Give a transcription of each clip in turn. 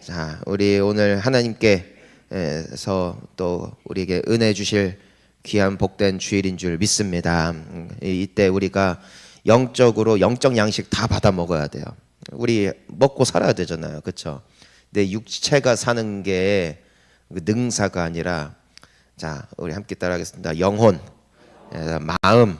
자, 우리 오늘 하나님께서 또 우리에게 은혜 주실 귀한 복된 주일인 줄 믿습니다. 이때 우리가 영적으로 영적 양식 다 받아 먹어야 돼요. 우리 먹고 살아야 되잖아요, 그렇죠? 내 육체가 사는 게 능사가 아니라, 자, 우리 함께 따라하겠습니다. 영혼, 마음.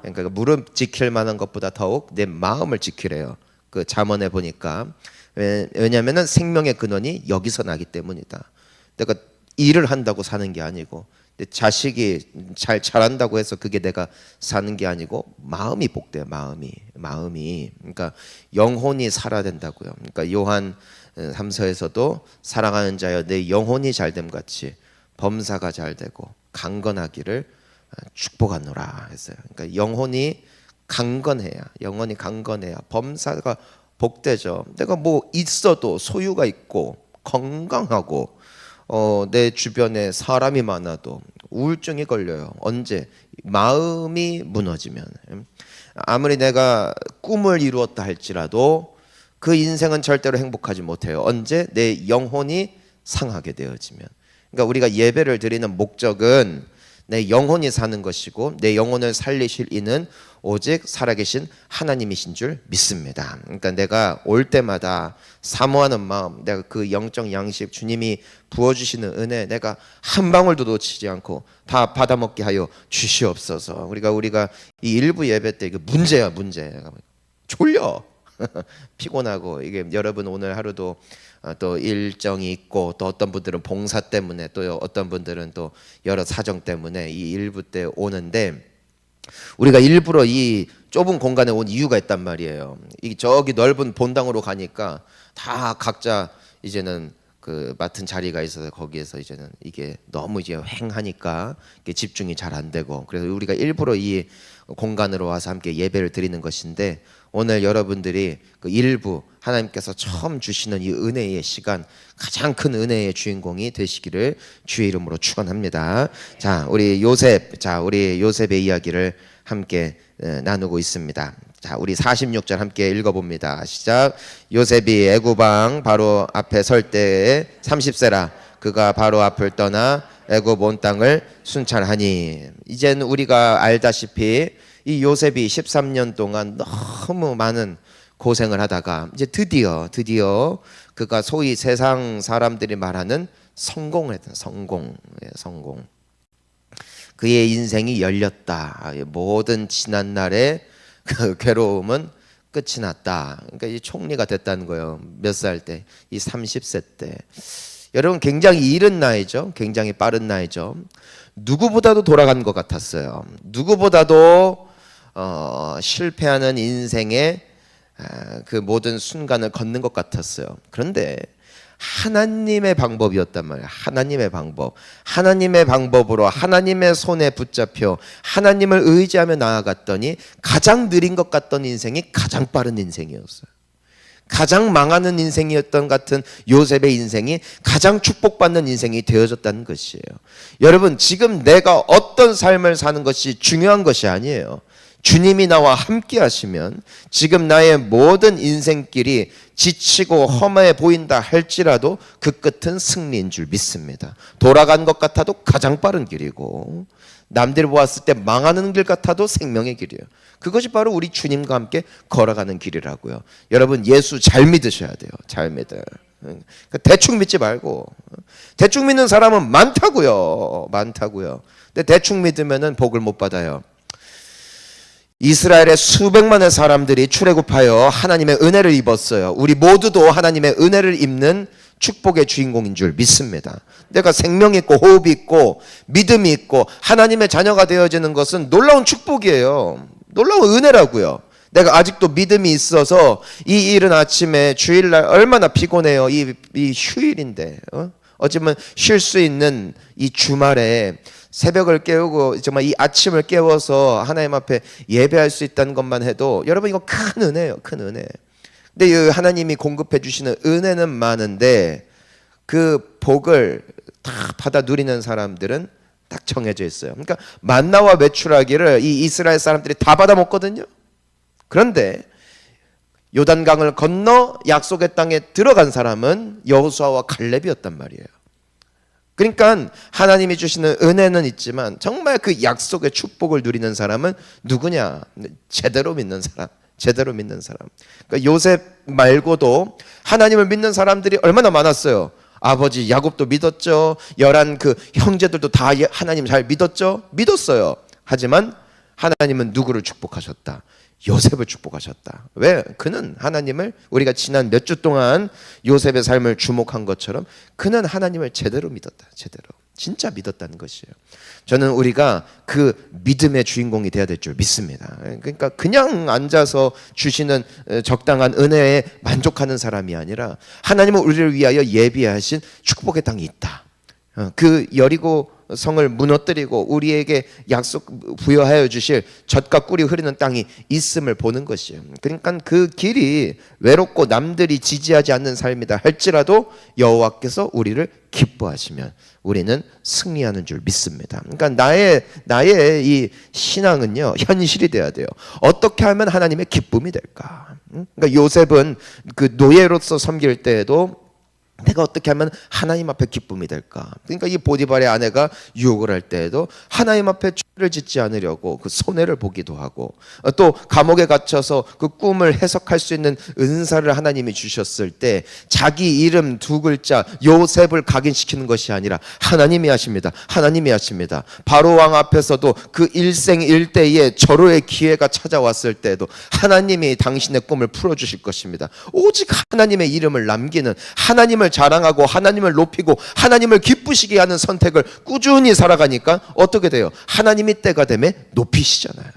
그러니까 무릎 지킬 만한 것보다 더욱 내 마음을 지키래요. 그 잠언에 보니까. 왜냐하면은 생명의 근원이 여기서 나기 때문이다. 내가 일을 한다고 사는 게 아니고, 내 자식이 잘 자란다고 해서 그게 내가 사는 게 아니고, 마음이 복돼요. 마음이. 그러니까 영혼이 살아야 된다고요. 그러니까 요한 3서에서도 사랑하는 자여 내 영혼이 잘됨 같이 범사가 잘 되고 강건하기를 축복하노라 했어요. 그러니까 영혼이 강건해야 범사가 복되죠. 내가 뭐 있어도 소유가 있고 건강하고 내 주변에 사람이 많아도 우울증이 걸려요. 언제? 마음이 무너지면. 아무리 내가 꿈을 이루었다 할지라도 그 인생은 절대로 행복하지 못해요. 언제? 내 영혼이 상하게 되어지면. 그러니까 우리가 예배를 드리는 목적은 내 영혼이 사는 것이고, 내 영혼을 살리실 이는 오직 살아계신 하나님이신 줄 믿습니다. 그러니까 내가 올 때마다 사모하는 마음, 내가 그 영적 양식, 주님이 부어주시는 은혜, 내가 한 방울도 놓치지 않고 다 받아먹게 하여 주시옵소서. 우리가 이 일부 예배 때 이거 문제야. 졸려. 피곤하고, 이게 여러분 오늘 하루도 또 일정이 있고, 또 어떤 분들은 봉사 때문에, 또 어떤 분들은 또 여러 사정 때문에 이 일부 때 오는데, 우리가 일부러 이 좁은 공간에 온 이유가 있단 말이에요. 이 저기 넓은 본당으로 가니까 다 각자 이제는 그 맡은 자리가 있어서 거기에서 이제는 이게 너무 이제 횡하니까 이게 집중이 잘 안 되고, 그래서 우리가 일부러 이 공간으로 와서 함께 예배를 드리는 것인데, 오늘 여러분들이 그 일부 하나님께서 처음 주시는 이 은혜의 시간, 가장 큰 은혜의 주인공이 되시기를 주의 이름으로 축원합니다. 자, 우리 요셉의 이야기를 함께 나누고 있습니다. 자, 우리 46절 함께 읽어봅니다. 시작. 요셉이 애굽 왕 바로 앞에 설 때에 30세라. 그가 바로 앞을 떠나 애굽 온 땅을 순찰하니. 이젠 우리가 알다시피 이 요셉이 13년 동안 너무 많은 고생을 하다가 이제 드디어 그가 소위 세상 사람들이 말하는 성공을 했던 성공. 그의 인생이 열렸다. 모든 지난 날의 그 괴로움은 끝이 났다. 그러니까 이 총리가 됐다는 거예요. 몇 살 때? 이 30세 때. 여러분, 굉장히 이른 나이죠. 굉장히 빠른 나이죠. 누구보다도 돌아간 것 같았어요. 누구보다도 실패하는 인생의 그 모든 순간을 걷는 것 같았어요. 그런데 하나님의 방법이었단 말이에요. 하나님의 방법으로 하나님의 손에 붙잡혀 하나님을 의지하며 나아갔더니 가장 느린 것 같던 인생이 가장 빠른 인생이었어요. 가장 망하는 인생이었던 같은 요셉의 인생이 가장 축복받는 인생이 되어졌다는 것이에요. 여러분, 지금 내가 어떤 삶을 사는 것이 중요한 것이 아니에요. 주님이 나와 함께 하시면 지금 나의 모든 인생길이 지치고 험해 보인다 할지라도 그 끝은 승리인 줄 믿습니다. 돌아간 것 같아도 가장 빠른 길이고, 남들 보았을 때 망하는 길 같아도 생명의 길이에요. 그것이 바로 우리 주님과 함께 걸어가는 길이라고요. 여러분, 예수 잘 믿으셔야 돼요. 잘 믿어요. 대충 믿지 말고. 대충 믿는 사람은 많다고요. 근데 대충 믿으면은 복을 못 받아요. 이스라엘의 수백만의 사람들이 출애굽하여 하나님의 은혜를 입었어요. 우리 모두도 하나님의 은혜를 입는 축복의 주인공인 줄 믿습니다. 내가 생명이 있고 호흡이 있고 믿음이 있고 하나님의 자녀가 되어지는 것은 놀라운 축복이에요. 놀라운 은혜라고요. 내가 아직도 믿음이 있어서 이 이른 아침에 주일날 얼마나 피곤해요. 이 휴일인데 어쩌면 쉴 수 있는 이 주말에 새벽을 깨우고 정말 이 아침을 깨워서 하나님 앞에 예배할 수 있다는 것만 해도 여러분, 이거 큰 은혜예요. 큰 은혜. 근데 이 하나님이 공급해 주시는 은혜는 많은데 그 복을 다 받아 누리는 사람들은 딱 정해져 있어요. 그러니까 만나와 메추라기를 이 이스라엘 사람들이 다 받아 먹거든요. 그런데 요단강을 건너 약속의 땅에 들어간 사람은 여호수아와 갈렙이었단 말이에요. 그러니까 하나님이 주시는 은혜는 있지만 정말 그 약속의 축복을 누리는 사람은 누구냐? 제대로 믿는 사람. 제대로 믿는 사람. 그러니까 요셉 말고도 하나님을 믿는 사람들이 얼마나 많았어요. 아버지 야곱도 믿었죠. 11 그 형제들도 다 하나님 잘 믿었죠. 믿었어요. 하지만 하나님은 누구를 축복하셨다? 요셉을 축복하셨다. 왜? 그는 하나님을, 우리가 지난 몇 주 동안 요셉의 삶을 주목한 것처럼 그는 하나님을 제대로 믿었다. 제대로. 진짜 믿었다는 것이에요. 저는 우리가 그 믿음의 주인공이 되어야 될 줄 믿습니다. 그러니까 그냥 앉아서 주시는 적당한 은혜에 만족하는 사람이 아니라 하나님은 우리를 위하여 예비하신 축복의 땅이 있다. 그 여리고 성을 무너뜨리고 우리에게 약속 부여하여 주실 젖과 꿀이 흐르는 땅이 있음을 보는 것이에요. 그러니까 그 길이 외롭고 남들이 지지하지 않는 삶이다 할지라도 여호와께서 우리를 기뻐하시면 우리는 승리하는 줄 믿습니다. 그러니까 나의 이 신앙은요, 현실이 돼야 돼요. 어떻게 하면 하나님의 기쁨이 될까? 그러니까 요셉은 그 노예로서 섬길 때에도 내가 어떻게 하면 하나님 앞에 기쁨이 될까? 그러니까 이 보디발의 아내가 유혹을 할 때에도 하나님 앞에 죄를 짓지 않으려고 그 손해를 보기도 하고, 또 감옥에 갇혀서 그 꿈을 해석할 수 있는 은사를 하나님이 주셨을 때 자기 이름 2글자 요셉을 각인시키는 것이 아니라 하나님이 하십니다. 하나님이 하십니다. 바로 왕 앞에서도 그 일생일대의 절호의 기회가 찾아왔을 때에도 하나님이 당신의 꿈을 풀어주실 것입니다. 오직 하나님의 이름을 남기는, 하나님을 자랑하고 하나님을 높이고 하나님을 기쁘시게 하는 선택을 꾸준히 살아가니까 어떻게 돼요? 하나님이 때가 되면 높이시잖아요.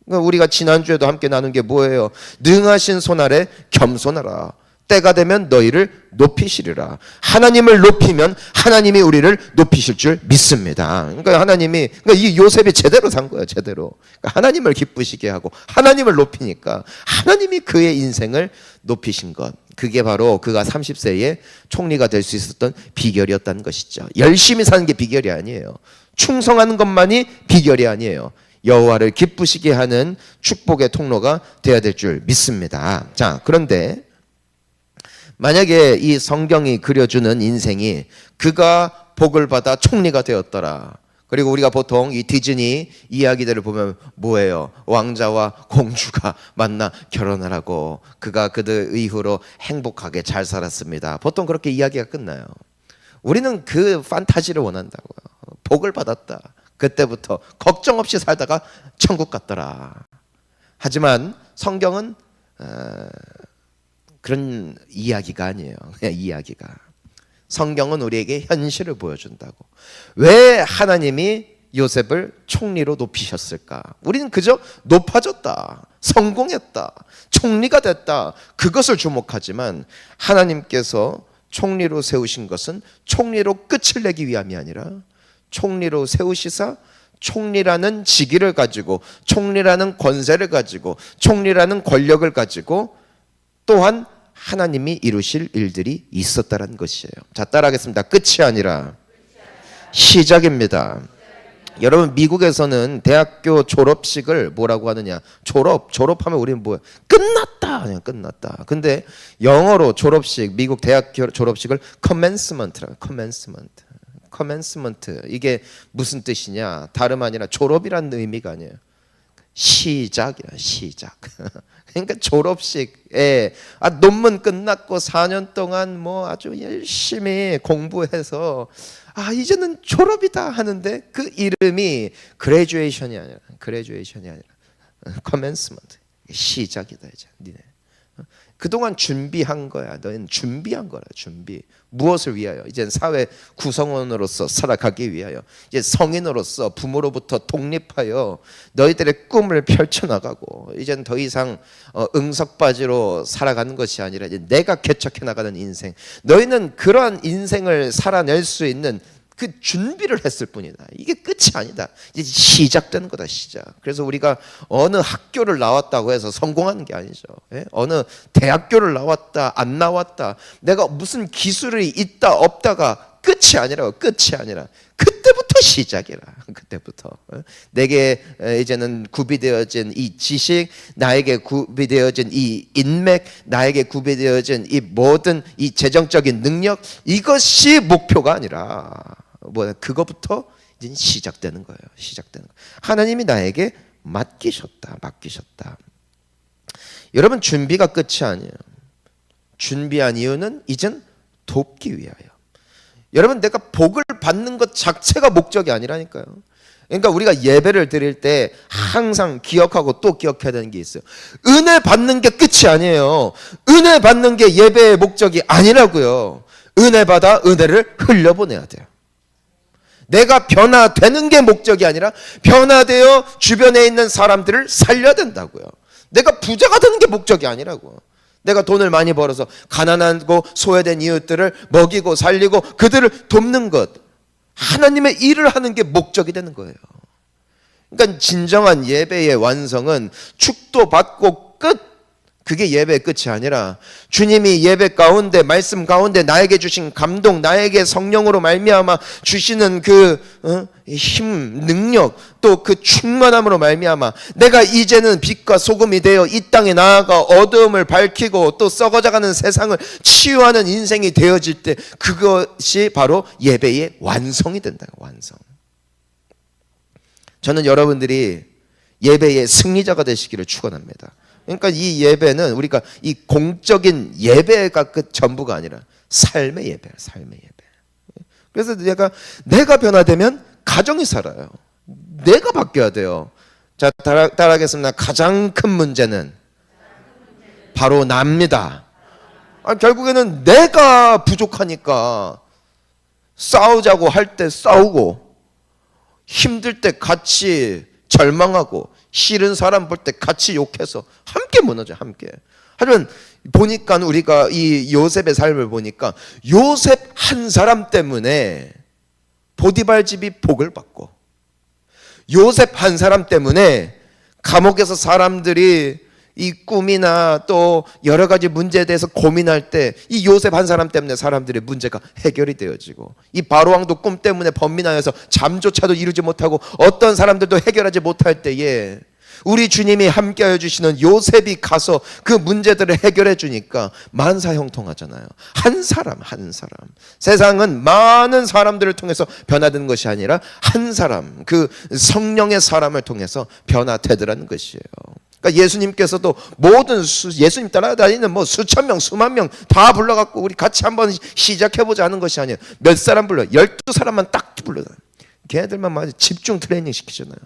그러니까 우리가 지난주에도 함께 나눈 게 뭐예요? 능하신 손 아래 겸손하라. 때가 되면 너희를 높이시리라. 하나님을 높이면 하나님이 우리를 높이실 줄 믿습니다. 그러니까 그러니까 이 요셉이 제대로 산 거예요. 제대로. 그러니까 하나님을 기쁘시게 하고 하나님을 높이니까 하나님이 그의 인생을 높이신 것. 그게 바로 그가 30세에 총리가 될 수 있었던 비결이었다는 것이죠. 열심히 사는 게 비결이 아니에요. 충성하는 것만이 비결이 아니에요. 여호와를 기쁘시게 하는 축복의 통로가 되어야 될 줄 믿습니다. 자, 그런데 만약에 이 성경이 그려주는 인생이 그가 복을 받아 총리가 되었더라. 그리고 우리가 보통 이 디즈니 이야기들을 보면 뭐예요? 왕자와 공주가 만나 결혼을 하고 그가 그들 이후로 행복하게 잘 살았습니다. 보통 그렇게 이야기가 끝나요. 우리는 그 판타지를 원한다고요. 복을 받았다. 그때부터 걱정 없이 살다가 천국 갔더라. 하지만 성경은 그런 이야기가 아니에요. 그냥 이야기가. 성경은 우리에게 현실을 보여준다고. 왜 하나님이 요셉을 총리로 높이셨을까? 우리는 그저 높아졌다, 성공했다, 총리가 됐다, 그것을 주목하지만 하나님께서 총리로 세우신 것은 총리로 끝을 내기 위함이 아니라 총리로 세우시사 총리라는 직위를 가지고, 총리라는 권세를 가지고, 총리라는 권력을 가지고 또한 하나님이 이루실 일들이 있었다는 것이에요. 자, 따라하겠습니다. 끝이 아니라 시작입니다. 여러분, 미국에서는 대학교 졸업식을 뭐라고 하느냐? 졸업하면 우리는 뭐야? 끝났다. 그냥 끝났다. 근데 영어로 졸업식, 미국 대학 졸업식을 commencement라고. commencement. 이게 무슨 뜻이냐? 다름 아니라 졸업이라는 의미가 아니에요. 시작이야, 시작. 그러니까 졸업식에 논문 끝났고 4년 동안 뭐 아주 열심히 공부해서 이제는 졸업이다 하는데 그 이름이 graduation이 아니라 commencement. 시작이다 이제. 니네 그동안 준비한 거야. 너희는 준비한 거라. 준비. 무엇을 위하여? 이제 사회 구성원으로서 살아가기 위하여, 이제 성인으로서 부모로부터 독립하여 너희들의 꿈을 펼쳐나가고, 이젠 더 이상 응석바지로 살아가는 것이 아니라 이제 내가 개척해 나가는 인생. 너희는 그러한 인생을 살아낼 수 있는 그 준비를 했을 뿐이다. 이게 끝이 아니다. 이제 시작되는 거다, 시작. 그래서 우리가 어느 학교를 나왔다고 해서 성공하는 게 아니죠. 예? 어느 대학교를 나왔다, 안 나왔다, 내가 무슨 기술이 있다, 없다가 끝이 아니라고. 끝이 아니라. 끝이 그때부터 시작이라. 그때부터 내게 이제는 구비되어진 이 지식, 나에게 구비되어진 이 인맥, 나에게 구비되어진 이 모든 이 재정적인 능력, 이것이 목표가 아니라 그거부터 이제 시작되는 거예요. 시작되는 거예요. 하나님이 나에게 맡기셨다. 여러분, 준비가 끝이 아니에요. 준비한 이유는 이젠 돕기 위하여. 여러분, 내가 복을 받는 것 자체가 목적이 아니라니까요. 그러니까 우리가 예배를 드릴 때 항상 기억하고 또 기억해야 되는 게 있어요. 은혜 받는 게 끝이 아니에요. 은혜 받는 게 예배의 목적이 아니라고요. 은혜 받아 은혜를 흘려보내야 돼요. 내가 변화되는 게 목적이 아니라 변화되어 주변에 있는 사람들을 살려야 된다고요. 내가 부자가 되는 게 목적이 아니라고. 내가 돈을 많이 벌어서 가난하고 소외된 이웃들을 먹이고 살리고 그들을 돕는 것, 하나님의 일을 하는 게 목적이 되는 거예요. 그러니까 진정한 예배의 완성은 축도받고 끝, 그게 예배의 끝이 아니라 주님이 예배 가운데, 말씀 가운데 나에게 주신 감동, 나에게 성령으로 말미암아 주시는 그 힘, 능력, 또 그 충만함으로 말미암아 내가 이제는 빛과 소금이 되어 이 땅에 나아가 어두움을 밝히고 또 썩어져가는 세상을 치유하는 인생이 되어질 때, 그것이 바로 예배의 완성이 된다. 완성. 저는 여러분들이 예배의 승리자가 되시기를 축원합니다. 그러니까 이 예배는 우리가 이 공적인 예배가 그 전부가 아니라 삶의 예배야, 삶의 예배. 그래서 내가 변화되면 가정이 살아요. 내가 바뀌어야 돼요. 자, 따라하겠습니다. 가장 큰 문제는 바로 납니다. 결국에는 내가 부족하니까 싸우자고 할 때 싸우고, 힘들 때 같이 절망하고, 싫은 사람 볼 때 같이 욕해서 함께 무너져, 함께. 하지만 보니까 우리가 이 요셉의 삶을 보니까 요셉 한 사람 때문에 보디발 집이 복을 받고, 요셉 한 사람 때문에 감옥에서 사람들이 이 꿈이나 또 여러 가지 문제에 대해서 고민할 때 이 요셉 한 사람 때문에 사람들의 문제가 해결이 되어지고, 이 바로왕도 꿈 때문에 번민하여서 잠조차도 이루지 못하고 어떤 사람들도 해결하지 못할 때에 우리 주님이 함께하여 주시는 요셉이 가서 그 문제들을 해결해 주니까 만사형통하잖아요. 한 사람. 세상은 많은 사람들을 통해서 변화되는 것이 아니라 한 사람, 그 성령의 사람을 통해서 변화되더라는 것이에요. 그러니까 예수님께서도 예수님 따라다니는 수천 명, 수만 명 다 불러갖고 우리 같이 한번 시작해보자 하는 것이 아니에요. 몇 사람 불러요? 12사람만 딱 불러요. 걔네들만 맞아 집중 트레이닝 시키잖아요.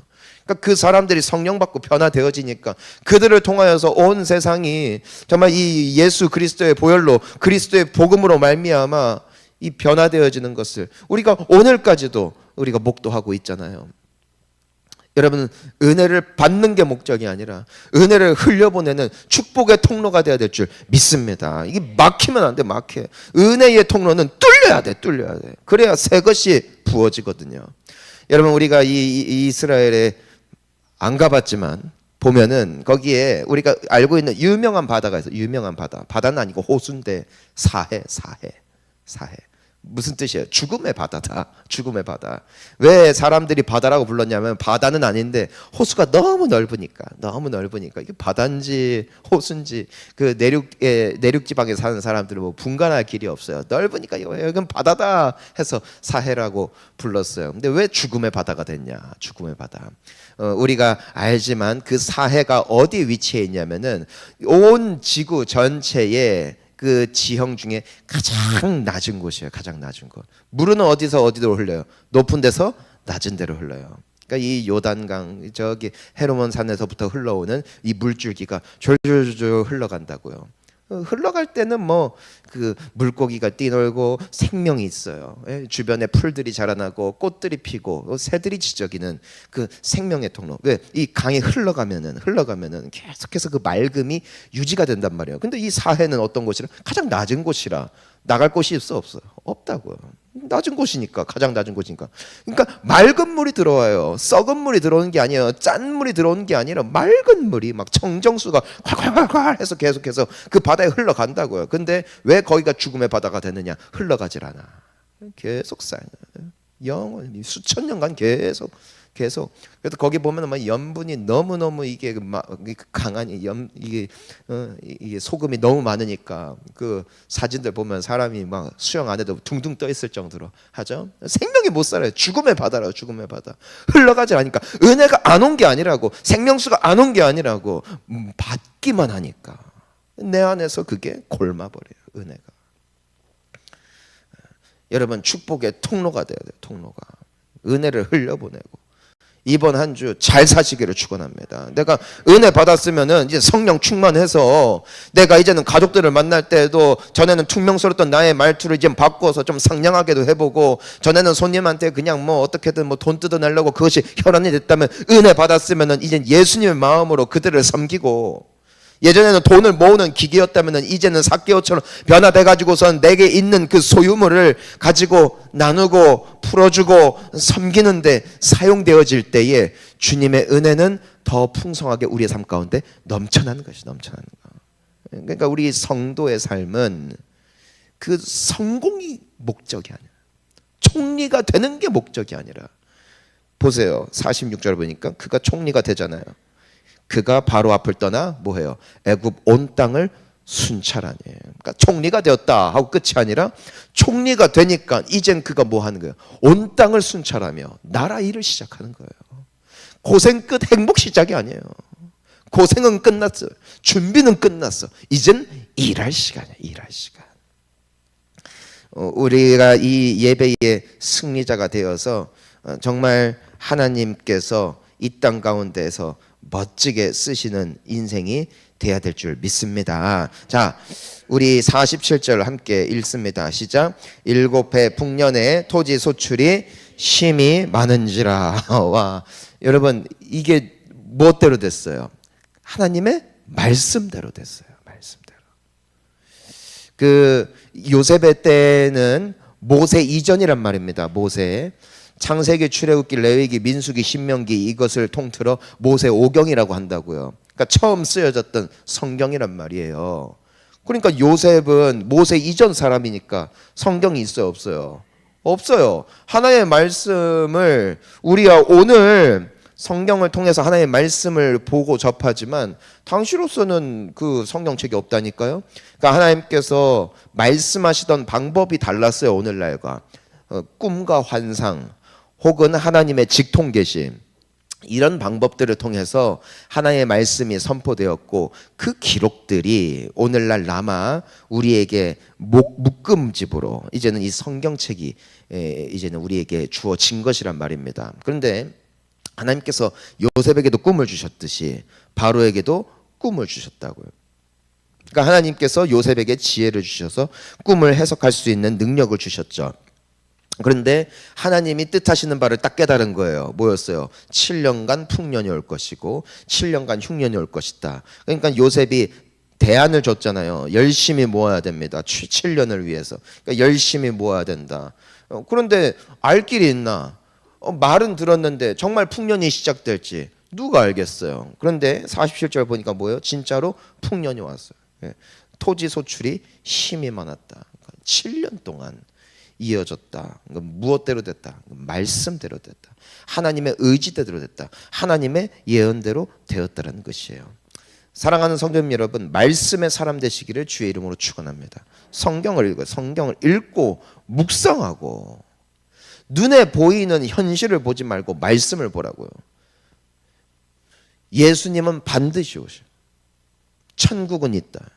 그러니까 그 사람들이 성령 받고 변화되어지니까 그들을 통하여서 온 세상이 정말 이 예수 그리스도의 보혈로, 그리스도의 복음으로 말미암아 이 변화되어지는 것을 우리가 오늘까지도 우리가 목도하고 있잖아요. 여러분, 은혜를 받는 게 목적이 아니라 은혜를 흘려보내는 축복의 통로가 돼야 될 줄 믿습니다. 이게 막히면 안 돼, 막혀. 은혜의 통로는 뚫려야 돼. 그래야 새 것이 부어지거든요. 여러분, 우리가 이 이스라엘에 안 가봤지만 보면은 거기에 우리가 알고 있는 유명한 바다가 있어요. 유명한 바다. 바다는 아니고 호수인데 사해. 무슨 뜻이에요? 죽음의 바다다. 죽음의 바다. 왜 사람들이 바다라고 불렀냐면 바다는 아닌데 호수가 너무 넓으니까 이게 바다인지 호수인지 그 내륙 지방에 사는 사람들은 분간할 길이 없어요. 넓으니까 여긴 바다다 해서 사해라고 불렀어요. 근데 왜 죽음의 바다가 됐냐? 죽음의 바다. 우리가 알지만 그 사해가 어디 위치해 있냐면은 온 지구 전체에 그 지형 중에 가장 낮은 곳이에요. 가장 낮은 곳. 물은 어디서 어디로 흘러요? 높은 데서 낮은 데로 흘러요. 그러니까 이 요단강 저기 헤르몬 산에서부터 흘러오는 이 물줄기가 졸졸졸 흘러간다고요. 흘러갈 때는 그 물고기가 뛰놀고 생명이 있어요. 주변에 풀들이 자라나고 꽃들이 피고 새들이 지저귀는 그 생명의 통로. 왜? 이 강이 흘러가면은 계속해서 그 맑음이 유지가 된단 말이에요. 근데 이 사해는 어떤 곳이라? 가장 낮은 곳이라 나갈 곳이 없어요. 없다고요. 낮은 곳이니까, 가장 낮은 곳이니까. 그러니까 맑은 물이 들어와요. 썩은 물이 들어오는 게 아니에요. 짠 물이 들어오는 게 아니라 맑은 물이 막 정정수가 콸콸콸콸 해서 계속해서 그 바다에 흘러간다고요. 근데 왜 거기가 죽음의 바다가 되느냐? 흘러가질 않아. 계속 쌓여. 영원히 수천 년간 계속. 그래서 거기 보면 막 염분이 너무 이게 막 강하니 이게 소금이 너무 많으니까 그 사진들 보면 사람이 막 수영 안 해도 둥둥 떠 있을 정도로 하죠. 생명이 못 살아요. 죽음의 바다라고. 죽음의 바다. 흘러가지 않으니까. 은혜가 안 온 게 아니라고. 생명수가 안 온 게 아니라고. 받기만 하니까 내 안에서 그게 골마버려요. 은혜가. 여러분 축복의 통로가 돼야 돼요. 통로가. 은혜를 흘려보내고 이번 한 주 잘 사시기를 축원합니다. 내가 은혜 받았으면은 이제 성령 충만해서 내가 이제는 가족들을 만날 때도 전에는 퉁명스러웠던 나의 말투를 이제 바꿔서 좀 상냥하게도 해보고, 전에는 손님한테 그냥 뭐 어떻게든 뭐 돈 뜯어내려고 그것이 혈안이 됐다면 은혜 받았으면은 이제 예수님의 마음으로 그들을 섬기고, 예전에는 돈을 모으는 기계였다면 이제는 삭개오처럼 변화돼 가지고선 내게 있는 그 소유물을 가지고 나누고 풀어주고 섬기는데 사용되어질 때에 주님의 은혜는 더 풍성하게 우리의 삶 가운데 넘쳐나는 것이 넘쳐나는 거. 그러니까 우리 성도의 삶은 그 성공이 목적이 아니라, 총리가 되는 게 목적이 아니라, 보세요. 46절 보니까 그가 총리가 되잖아요. 그가 바로 앞을 떠나 뭐해요? 애굽 온 땅을 순찰하니. 그러니까 총리가 되었다 하고 끝이 아니라 총리가 되니까 이젠 그가 뭐 하는 거예요? 온 땅을 순찰하며 나라 일을 시작하는 거예요. 고생 끝 행복 시작이 아니에요. 고생은 끝났어. 준비는 끝났어. 이젠 일할 시간이야. 일할 시간. 우리가 이 예배의 승리자가 되어서 정말 하나님께서 이 땅 가운데에서 멋지게 쓰시는 인생이 돼야 될 줄 믿습니다. 자, 우리 47절 함께 읽습니다. 시작. 일곱 해 풍년에 토지 소출이 심히 많은지라. 와, 여러분 이게 무엇대로 됐어요? 하나님의 말씀대로 됐어요. 말씀대로. 그 요셉의 때는 모세 이전이란 말입니다. 모세. 창세기, 출애굽기, 레위기, 민수기, 신명기 이것을 통틀어 모세 오경이라고 한다고요. 그러니까 처음 쓰여졌던 성경이란 말이에요. 그러니까 요셉은 모세 이전 사람이니까 성경이 있어요, 없어요? 없어요. 하나님의 말씀을 우리가 오늘 성경을 통해서 하나님의 말씀을 보고 접하지만 당시로서는 그 성경책이 없다니까요. 그러니까 하나님께서 말씀하시던 방법이 달랐어요, 오늘날과. 꿈과 환상 혹은 하나님의 직통계심, 이런 방법들을 통해서 하나님의 말씀이 선포되었고, 그 기록들이 오늘날 남아 우리에게 묶음집으로 이제는 이 성경책이 이제는 우리에게 주어진 것이란 말입니다. 그런데 하나님께서 요셉에게도 꿈을 주셨듯이 바로에게도 꿈을 주셨다고요. 그러니까 하나님께서 요셉에게 지혜를 주셔서 꿈을 해석할 수 있는 능력을 주셨죠. 그런데 하나님이 뜻하시는 바를 딱 깨달은 거예요. 뭐였어요? 7년간 풍년이 올 것이고 7년간 흉년이 올 것이다. 그러니까 요셉이 대안을 줬잖아요. 열심히 모아야 됩니다. 7년을 위해서. 그러니까 열심히 모아야 된다. 그런데 알 길이 있나? 말은 들었는데 정말 풍년이 시작될지 누가 알겠어요. 그런데 47절 보니까 뭐예요? 진짜로 풍년이 왔어요. 토지 소출이 심히 많았다. 7년 동안 이어졌다. 무엇대로 됐다? 말씀대로 됐다. 하나님의 의지대로 됐다. 하나님의 예언대로 되었다는 것이에요. 사랑하는 성도님 여러분, 말씀의 사람 되시기를 주의 이름으로 축원합니다. 성경을 읽어요. 성경을 읽고 묵상하고 눈에 보이는 현실을 보지 말고 말씀을 보라고요. 예수님은 반드시 오셔. 천국은 있다.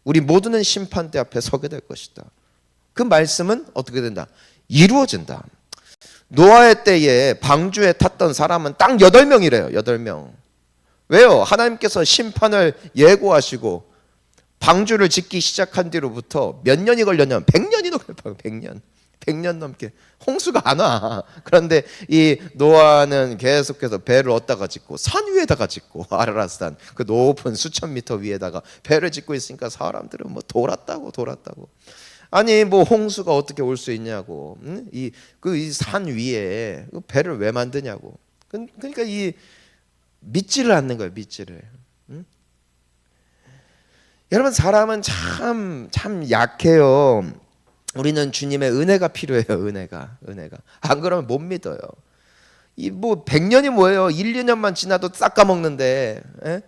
우리 모두는 심판대 앞에 서게 될 것이다. 그 말씀은 어떻게 된다? 이루어진다. 노아의 때에 방주에 탔던 사람은 딱 8명이래요. 8명. 왜요? 하나님께서 심판을 예고하시고 방주를 짓기 시작한 뒤로부터 몇 년이 걸렸냐면 100년이 넘게 100년 넘게 홍수가 안 와. 그런데 이 노아는 계속해서 배를 얻다가 짓고 산 위에다가 짓고, 아라랏산 그 높은 수천 미터 위에다가 배를 짓고 있으니까 사람들은 뭐 돌았다고. 아니 뭐 홍수가 어떻게 올 수 있냐고. 이 산 위에 배를 왜 만드냐고. 그러니까 이 믿지를 않는 거예요. 믿지를. 여러분 사람은 참 약해요. 우리는 주님의 은혜가 필요해요. 은혜가. 안 그러면 못 믿어요. 이 뭐 100년이 뭐예요? 1, 2년만 지나도 싹 까먹는데. 예?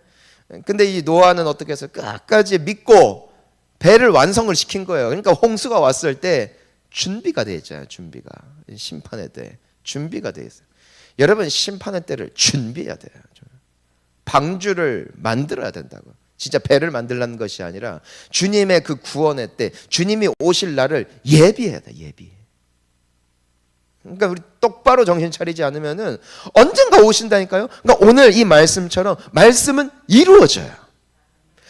근데 이 노아는 어떻게 했어요? 끝까지 믿고 배를 완성을 시킨 거예요. 그러니까 홍수가 왔을 때 준비가 돼 있잖아요. 준비가. 심판의 때 준비가 돼 있어요. 여러분 심판의 때를 준비해야 돼요. 방주를 만들어야 된다고. 진짜 배를 만들라는 것이 아니라 주님의 그 구원의 때, 주님이 오실 날을 예비해야 돼. 예비. 그러니까 우리 똑바로 정신 차리지 않으면은 언젠가 오신다니까요. 그러니까 오늘 이 말씀처럼 말씀은 이루어져요.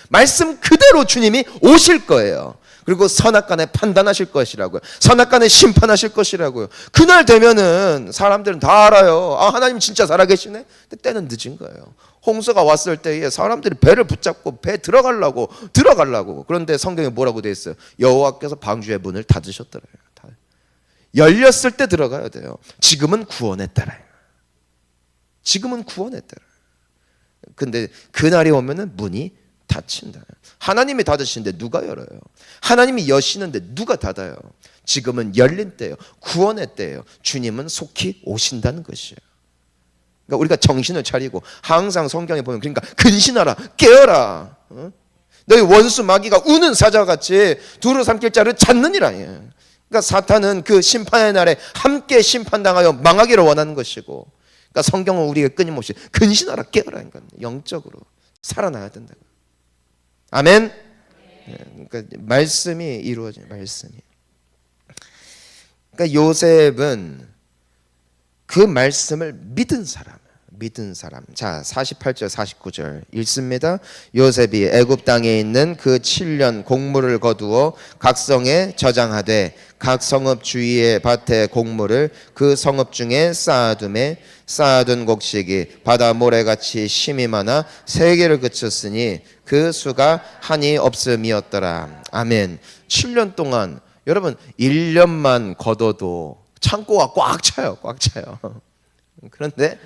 말씀 그대로 주님이 오실 거예요. 그리고 선악간에 판단하실 것이라고요. 선악간에 심판하실 것이라고요. 그날 되면은 사람들은 다 알아요. 아, 하나님 진짜 살아계시네. 근데 때는 늦은 거예요. 홍수가 왔을 때에 사람들이 배를 붙잡고 배 들어가려고. 그런데 성경에 뭐라고 돼 있어요? 여호와께서 방주의 문을 닫으셨더래요. 열렸을 때 들어가야 돼요. 지금은 구원에 따라요. 근데 그날이 오면은 문이 닫힌다. 하나님이 닫으시는데 누가 열어요? 하나님이 여시는데 누가 닫아요? 지금은 열린 때예요. 구원의 때예요. 주님은 속히 오신다는 것이에요. 그러니까 우리가 정신을 차리고 항상 성경에 보면 그러니까 근신하라, 깨어라. 너희 원수 마귀가 우는 사자같이 두루 삼킬 자를 찾느니라. 그러니까 사탄은 그 심판의 날에 함께 심판당하여 망하기를 원하는 것이고, 그러니까 성경은 우리에게 끊임없이 근신하라, 깨어라. 그러니까 영적으로 살아나야 된다. 아멘. 그러니까 말씀이 이루어져요. 말씀이. 그러니까 요셉은 그 말씀을 믿은 사람. 자, 48절 49절 읽습니다. 요셉이 애굽 땅에 있는 그 7년 곡물을 거두어 각 성에 저장하되 각 성읍 주위의 밭에 곡물을 그 성읍 중에 쌓아두매 쌓아둔 곡식이 바다 모래같이 심이 많아 세계를 그쳤으니 그 수가 한이 없음이었더라. 아멘. 7년 동안 여러분 1년만 걷어도 창고가 꽉 차요. 그런데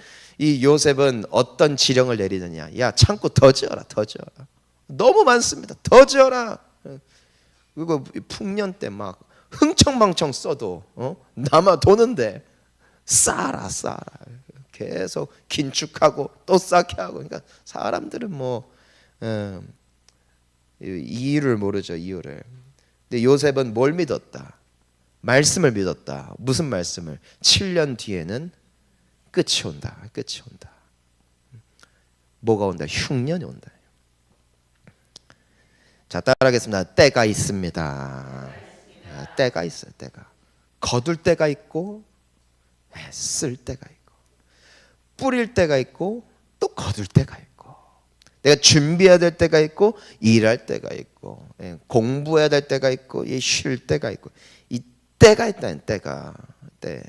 이 요셉은 어떤 지령을 내리느냐? 야, 창고 더 지어라. 너무 많습니다. 더 지어라. 그리고 풍년 때 막 흥청망청 써도 남아 도는데 쌓아라. 계속 긴축하고 또 쌓게 하고. 그러니까 사람들은 뭐 이유를 모르죠. 이유를. 근데 요셉은 뭘 믿었다? 말씀을 믿었다. 무슨 말씀을? 7년 뒤에는 끝이 온다. 뭐가 온다? 흉년이 온다. 자, 따라하겠습니다. 때가 있습니다. 때가 있어요. 때가. 거둘 때가 있고 쓸 때가 있고 뿌릴 때가 있고 또 거둘 때가 있고 내가 준비해야 될 때가 있고 일할 때가 있고 공부해야 될 때가 있고 쉴 때가 있고 이 때가 있다는 때가. 그러니까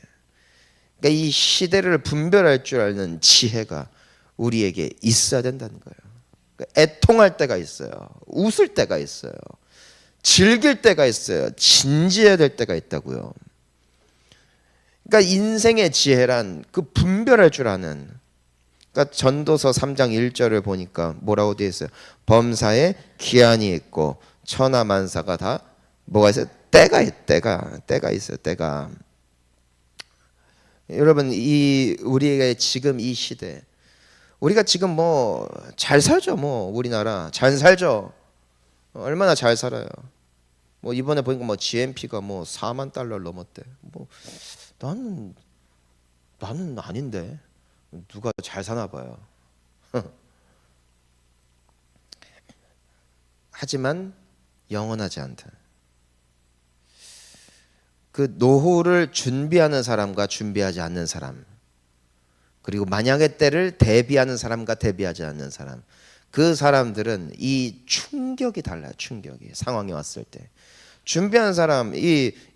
이 시대를 분별할 줄 아는 지혜가 우리에게 있어야 된다는 거예요. 그러니까 애통할 때가 있어요. 웃을 때가 있어요. 즐길 때가 있어요. 진지해야 될 때가 있다고요. 그러니까 인생의 지혜란 그 분별할 줄 아는. 그러니까 전도서 3장 1절을 보니까 뭐라고 되어 있어요? 범사에 기한이 있고 천하만사가 다 뭐가 있어요? 때가 있어요. 때가. 여러분 이 우리가 지금 이 시대 우리가 지금 뭐 잘 살죠. 뭐 우리나라 잘 살죠. 얼마나 잘 살아요. 뭐 이번에 보니까 뭐 GNP가 뭐 4만 달러를 넘었대. 뭐 나는 아닌데 누가 잘 사나 봐요. 하지만 영원하지 않다. 그 노후를 준비하는 사람과 준비하지 않는 사람, 그리고 만약의 때를 대비하는 사람과 대비하지 않는 사람, 그 사람들은 이 충격이 달라요. 충격이 상황이 왔을 때 준비한 사람,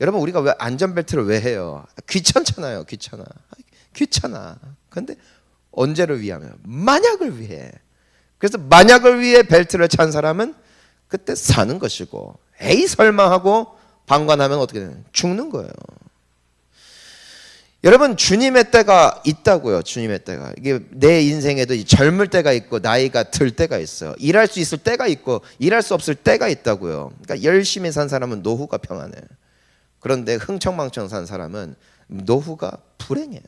여러분 우리가 왜 안전벨트를 왜 해요? 귀찮잖아요. 귀찮아. 그런데 언제를 위하면 만약을 위해. 그래서 만약을 위해 벨트를 찬 사람은 그때 사는 것이고, 에이 설마 하고 방관하면 어떻게 되나요? 죽는 거예요. 여러분 주님의 때가 있다고요. 주님의 때가. 이게 내 인생에도 젊을 때가 있고 나이가 들 때가 있어요. 일할 수 있을 때가 있고 일할 수 없을 때가 있다고요. 그러니까 열심히 산 사람은 노후가 평안해. 그런데 흥청망청 산 사람은 노후가 불행해요.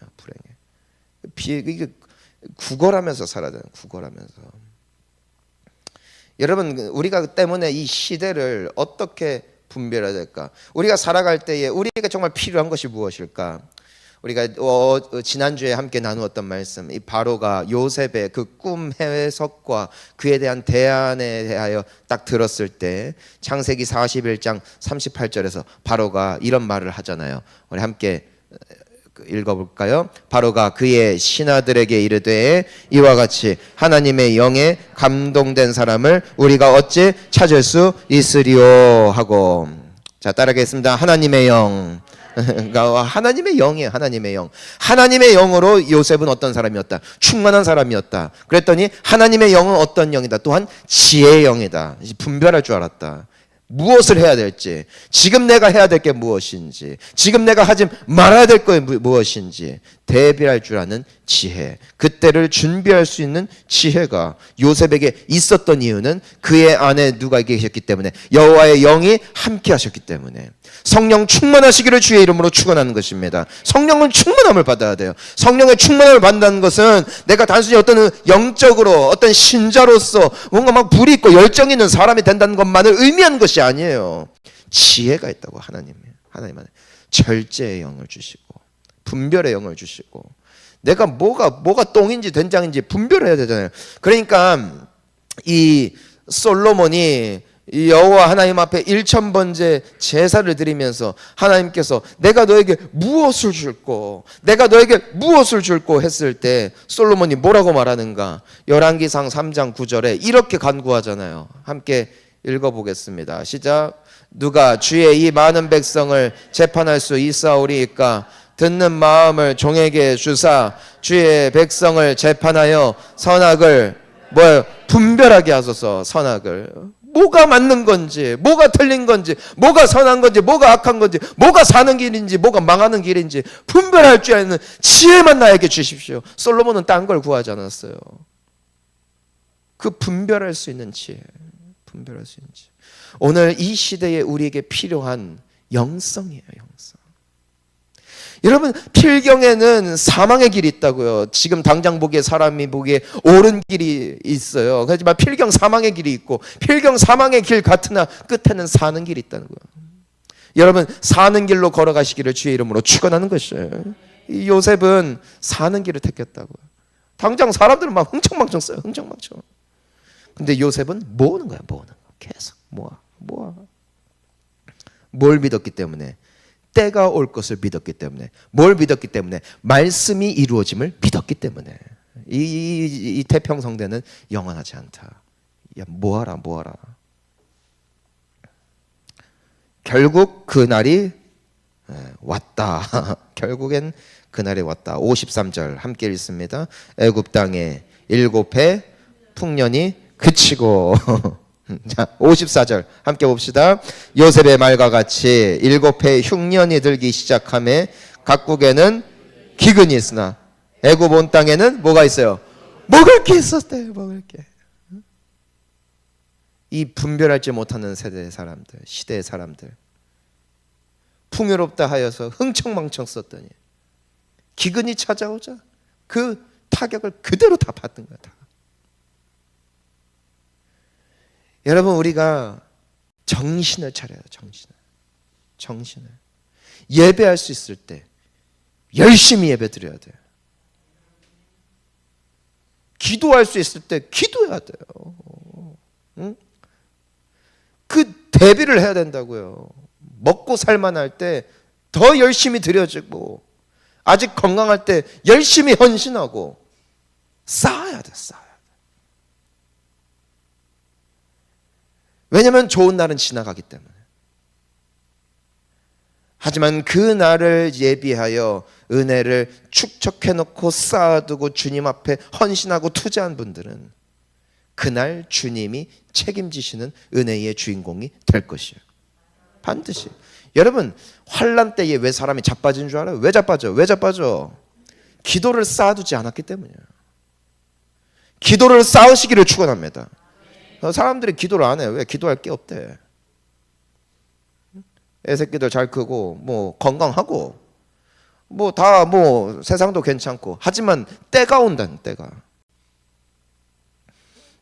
이게 구걸하면서 살아야 돼요. 구걸하면서. 여러분, 우리가 때문에 이 시대를 어떻게 분별해야 될까? 우리가 살아갈 때에 우리에게 정말 필요한 것이 무엇일까? 우리가 지난주에 함께 나누었던 말씀, 이 바로가 요셉의 그 꿈 해석과 그에 대한 대안에 대하여 딱 들었을 때 창세기 41장 38절에서 바로가 이런 말을 하잖아요. 우리 함께 읽어볼까요? 바로가 그의 신하들에게 이르되 이와 같이 하나님의 영에 감동된 사람을 우리가 어찌 찾을 수 있으리요 하고. 자, 따라하겠습니다. 하나님의 영. 그러니까 하나님의 영이에요. 하나님의 영. 하나님의 영으로 요셉은 어떤 사람이었다? 충만한 사람이었다. 그랬더니 하나님의 영은 어떤 영이다? 또한 지혜의 영이다. 분별할 줄 알았다. 무엇을 해야 될지, 지금 내가 해야 될 게 무엇인지, 지금 내가 하지 말아야 될 게 무엇인지 대비할 줄 아는 지혜, 그때를 준비할 수 있는 지혜가 요셉에게 있었던 이유는 그의 안에 누가 계셨기 때문에, 여호와의 영이 함께 하셨기 때문에. 성령 충만하시기를 주의 이름으로 축원하는 것입니다. 성령은 충만함을 받아야 돼요. 성령의 충만함을 받는다는 것은 내가 단순히 어떤 영적으로 어떤 신자로서 뭔가 막 불이 있고 열정이 있는 사람이 된다는 것만을 의미하는 것이 아니에요. 지혜가 있다고. 하나님 안에 절제의 영을 주시고 분별의 영을 주시고, 내가 뭐가 똥인지 된장인지 분별해야 되잖아요. 그러니까 이 솔로몬이 이 여호와 하나님 앞에 1000번째 제사를 드리면서 하나님께서 내가 너에게 무엇을 줄꼬, 내가 너에게 무엇을 줄꼬 했을 때 솔로몬이 뭐라고 말하는가? 열왕기상 3장 9절에 이렇게 간구하잖아요. 함께 읽어보겠습니다. 시작. 누가 주의 이 많은 백성을 재판할 수 있사오리이까? 듣는 마음을 종에게 주사 주의 백성을 재판하여 선악을 분별하게 하소서. 선악을, 뭐가 맞는 건지, 뭐가 틀린 건지, 뭐가 선한 건지, 뭐가 악한 건지, 뭐가 사는 길인지, 뭐가 망하는 길인지 분별할 줄 아는 지혜만 나에게 주십시오. 솔로몬은 딴 걸 구하지 않았어요. 그 분별할 수 있는 지혜, 분별할 수 있는 지혜. 오늘 이 시대에 우리에게 필요한 영성이에요. 영성. 여러분, 필경에는 사망의 길이 있다고요. 지금 당장 보기에, 사람이 보기에 옳은 길이 있어요. 하지만 필경 사망의 길이 있고, 필경 사망의 길 같으나 끝에는 사는 길이 있다는 거예요. 여러분, 사는 길로 걸어가시기를 주의 이름으로 축원하는 것이에요. 이 요셉은 사는 길을 택했다고요. 당장 사람들은 막 흥청망청 써요. 흥청망청. 근데 요셉은 모으는 거야. 모으는 거. 계속 모아. 뭘 믿었기 때문에? 때가 올 것을 믿었기 때문에. 뭘 믿었기 때문에? 말씀이 이루어짐을 믿었기 때문에. 이 태평성대는 영원하지 않다. 야, 모아라. 결국 그날이 왔다. 결국엔 그날이 왔다. 53절 함께 읽습니다. 애굽 땅에 7해 풍년이 그치고. 자, 54절 함께 봅시다. 요셉의 말과 같이 7해 흉년이 들기 시작하매 각국에는 기근이 있으나 애굽 온 땅에는 뭐가 있어요? 먹을 게 있었대요. 먹을 게. 이 분별하지 못하는 세대의 사람들, 시대의 사람들, 풍요롭다 하여서 흥청망청 썼더니 기근이 찾아오자 그 타격을 그대로 다 받는 거야. 다. 여러분, 우리가 정신을 차려요. 정신을. 예배할 수 있을 때 열심히 예배 드려야 돼요. 기도할 수 있을 때 기도해야 돼요. 응? 그 대비를 해야 된다고요. 먹고 살만할 때 더 열심히 드려지고, 아직 건강할 때 열심히 헌신하고 쌓아야 돼. 왜냐하면 좋은 날은 지나가기 때문에. 하지만 그 날을 예비하여 은혜를 축적해놓고 쌓아두고 주님 앞에 헌신하고 투자한 분들은 그날 주님이 책임지시는 은혜의 주인공이 될 것이에요. 반드시. 여러분, 환난 때에 왜 사람이 자빠진 줄 알아요? 왜 자빠져? 기도를 쌓아두지 않았기 때문이에요. 기도를 쌓으시기를 축원합니다. 사람들이 기도를 안 해요. 왜? 기도할 게 없대. 애 새끼들 잘 크고 뭐 건강하고 뭐 다 뭐 세상도 괜찮고, 하지만 때가 온다는, 때가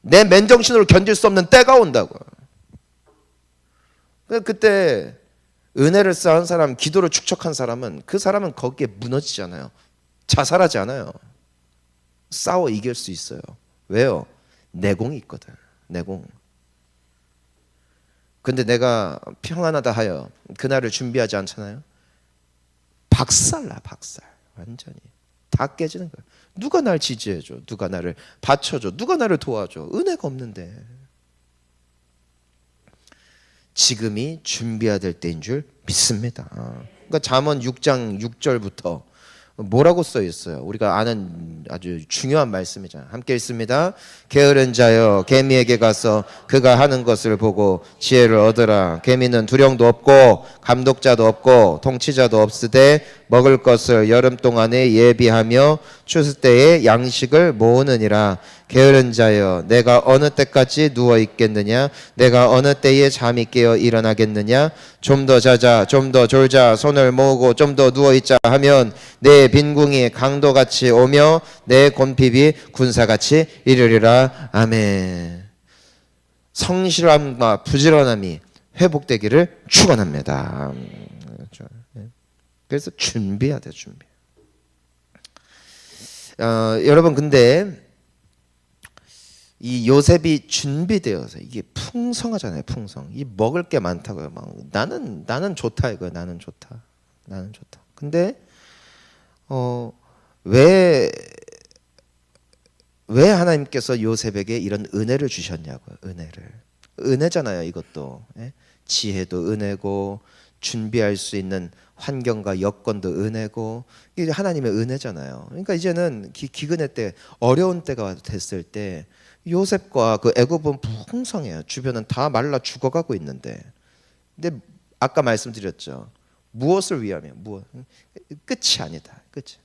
내 맨정신으로 견딜 수 없는 때가 온다고. 그때 은혜를 쌓은 사람, 기도를 축적한 사람은, 그 사람은 거기에 무너지지 않아요. 자살하지 않아요. 싸워 이길 수 있어요. 왜요? 내공이 있거든. 내공. 근데 내가 평안하다 하여 그날을 준비하지 않잖아요. 박살나, 박살. 완전히 다 깨지는 거야. 누가 날 지지해줘? 누가 나를 받쳐줘? 누가 나를 도와줘? 은혜가 없는데. 지금이 준비해야 될 때인 줄 믿습니다. 그러니까 잠언 6장 6절부터 뭐라고 써 있어요? 우리가 아는 아주 중요한 말씀이잖아요. 함께 읽습니다. 게으른 자여, 개미에게 가서 그가 하는 것을 보고 지혜를 얻으라. 개미는 두령도 없고 감독자도 없고 통치자도 없으되 먹을 것을 여름 동안에 예비하며 추수 때에 양식을 모으느니라. 게으른 자여, 내가 어느 때까지 누워 있겠느냐? 내가 어느 때에 잠이 깨어 일어나겠느냐? 좀 더 자자, 좀 더 졸자, 손을 모으고 좀 더 누워 있자 하면 내 빈궁이 강도같이 오며 내 곤핍이 군사같이 이르리라. 아멘. 성실함과 부지런함이 회복되기를 축원합니다. 그래서 준비해야 돼, 준비. 여러분, 근데 이 요셉이 준비되어서 이게 풍성하잖아요, 풍성. 이 먹을 게 많다고요. 막 나는 좋다 이거야, 나는 좋다, 나는 좋다. 근데 왜 하나님께서 요셉에게 이런 은혜를 주셨냐고요, 은혜를. 은혜잖아요, 이것도. 예? 지혜도 은혜고 준비할 수 있는 환경과 여건도 은혜고, 이게 하나님의 은혜잖아요. 그러니까 이제는 기근의 때, 어려운 때가 됐을 때 요셉과 그 애굽은 풍성해요. 주변은 다 말라 죽어가고 있는데, 근데 아까 말씀드렸죠. 무엇을 위하며? 무엇? 끝이 아니다. 끝이.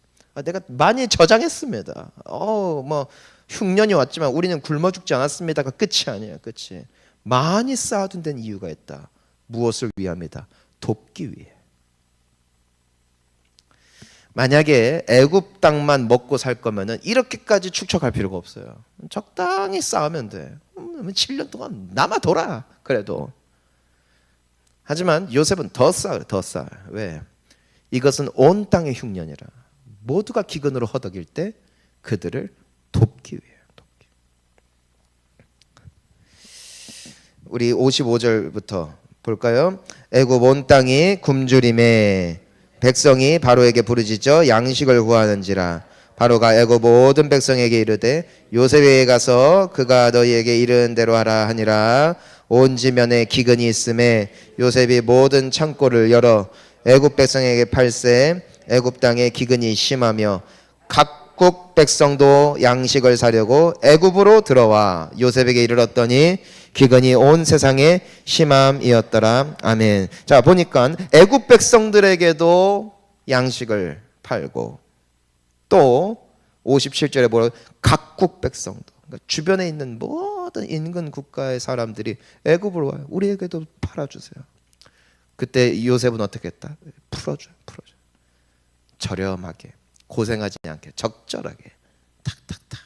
내가 많이 저장했습니다. 뭐 흉년이 왔지만 우리는 굶어 죽지 않았습니다가 끝이 아니에요. 끝이. 많이 쌓아둔 데는 이유가 있다. 무엇을 위함이다. 돕기 위해. 만약에 애굽 땅만 먹고 살 거면은 이렇게까지 축적할 필요가 없어요. 적당히 쌓으면 돼. 7년 동안 남아돌아. 그래도. 하지만 요셉은 더 쌓아요. 더 쌓아요. 왜? 이것은 온 땅의 흉년이라. 모두가 기근으로 허덕일 때 그들을 돕기 위해요. 돕기. 우리 55절부터 볼까요? 애굽 온 땅이 굶주림에 백성이 바로에게 부르짖어 양식을 구하는지라. 바로가 애굽 모든 백성에게 이르되 요셉에게 가서 그가 너희에게 이르는 대로 하라 하니라. 온 지면에 기근이 있음에 요셉이 모든 창고를 열어 애굽 백성에게 팔세. 애굽 땅에 기근이 심하며 각국 백성도 양식을 사려고 애굽으로 들어와 요셉에게 이르렀더니 기근이 온 세상에 심함이었더라. 아멘. 자, 보니까 애굽 백성들에게도 양식을 팔고, 또 57절에 뭐라고? 각국 백성도, 그러니까 주변에 있는 모든 인근 국가의 사람들이 애굽으로 와요. 우리에게도 팔아주세요. 그때 요셉은 어떻게 했다? 풀어줘요. 저렴하게, 고생하지 않게, 적절하게, 탁탁탁.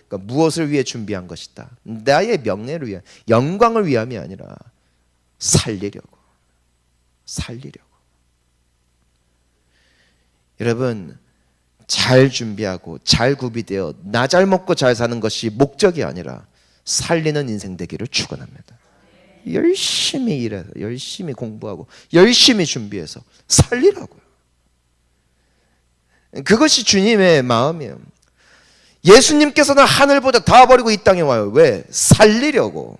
그러니까 무엇을 위해 준비한 것이다? 나의 명예를 위한, 영광을 위함이 아니라 살리려고. 여러분, 잘 준비하고 잘 구비되어 나 잘 먹고 잘 사는 것이 목적이 아니라 살리는 인생 되기를 축원합니다. 열심히 일해서, 열심히 공부하고, 열심히 준비해서 살리라고요. 그것이 주님의 마음이에요. 예수님께서는 하늘보다 다 버리고 이 땅에 와요. 왜? 살리려고.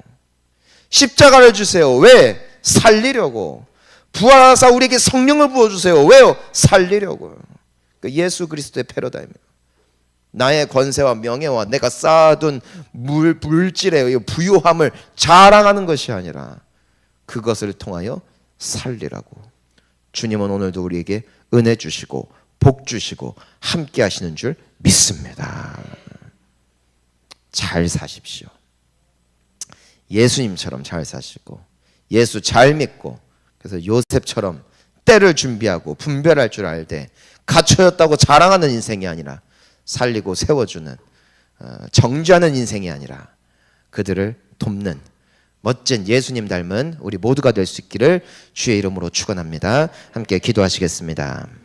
십자가를 주세요. 왜? 살리려고. 부활하사 우리에게 성령을 부어주세요. 왜요? 살리려고요. 예수 그리스도의 패러다임이에요. 나의 권세와 명예와 내가 쌓아둔 물질의 부유함을 자랑하는 것이 아니라 그것을 통하여 살리라고. 주님은 오늘도 우리에게 은혜 주시고 복 주시고 함께 하시는 줄 믿습니다. 잘 사십시오. 예수님처럼 잘 사시고 예수 잘 믿고 그래서 요셉처럼 때를 준비하고 분별할 줄 알되 갇혀였다고 자랑하는 인생이 아니라 살리고 세워주는 정죄하는 인생이 아니라 그들을 돕는 멋진 예수님 닮은 우리 모두가 될 수 있기를 주의 이름으로 축원합니다. 함께 기도하시겠습니다.